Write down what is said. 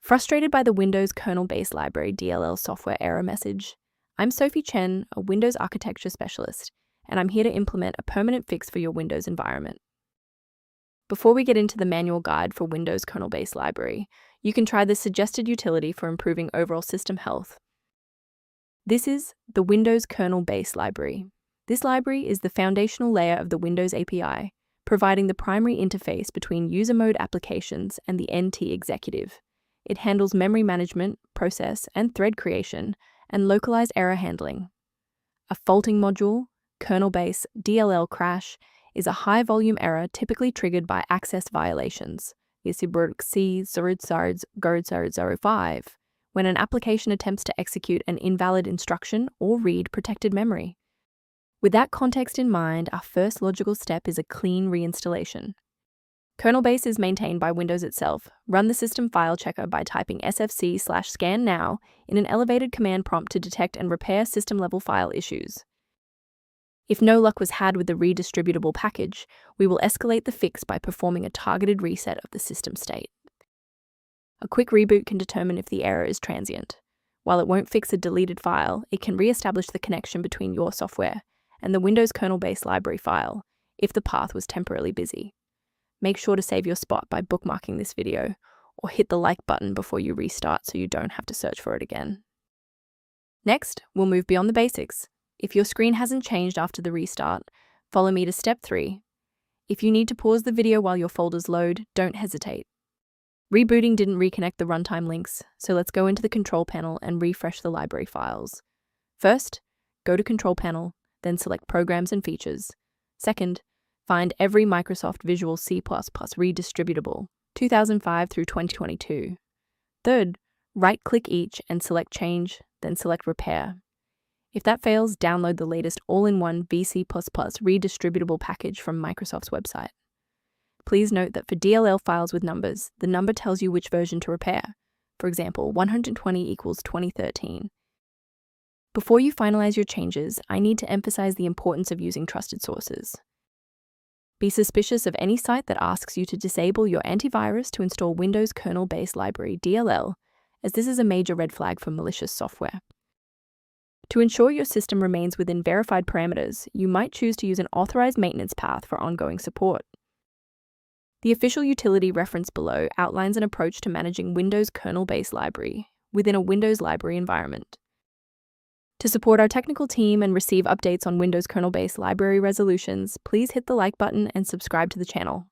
Frustrated by the Windows Kernel-Based Library DLL software error message? I'm Sophie Chen, a Windows architecture specialist, and I'm here to implement a permanent fix for your Windows environment. Before we get into the manual guide for Windows Kernel-Based Library, you can try the suggested utility for improving overall system health. This is the Windows Kernel-Based Library. This library is the foundational layer of the Windows API, providing the primary interface between user mode applications and the NT executive. It handles memory management, process, and thread creation, and localized error handling. A faulting module, Kernelbase.dll crash, is a high-volume error typically triggered by access violations, C/005, when an application attempts to execute an invalid instruction or read protected memory. With that context in mind, our first logical step is a clean reinstallation. Kernelbase is maintained by Windows itself. Run the system file checker by typing sfc/scan now in an elevated command prompt to detect and repair system-level file issues. If no luck was had with the Redistributable package, we will escalate the fix by performing a targeted reset of the system state. A quick reboot can determine if the error is transient. While it won't fix a deleted file, it can re-establish the connection between your software and the Windows Kernel-Based Library file if the path was temporarily busy. Make sure to save your spot by bookmarking this video, or hit the like button before you restart so you don't have to search for it again. Next, we'll move beyond the basics. If your screen hasn't changed after the restart, follow me to step 3. If you need to pause the video while your folders load, don't hesitate. Rebooting didn't reconnect the runtime links, so let's go into the control panel and refresh the library files. First, go to Control Panel, then select Programs and Features. Second, find every Microsoft Visual C++ Redistributable, 2005 through 2022. Third, right-click each and select Change, then select Repair. If that fails, download the latest all-in-one VC++ Redistributable package from Microsoft's website. Please note that for DLL files with numbers, the number tells you which version to repair. For example, 120 equals 2013. Before you finalize your changes, I need to emphasize the importance of using trusted sources. Be suspicious of any site that asks you to disable your antivirus to install Windows Kernel-Based Library DLL, as this is a major red flag for malicious software. To ensure your system remains within verified parameters, you might choose to use an authorized maintenance path for ongoing support. The official utility reference below outlines an approach to managing Windows Kernel-Based Library within a Windows library environment. To support our technical team and receive updates on Windows Kernel-Based Library resolutions, please hit the like button and subscribe to the channel.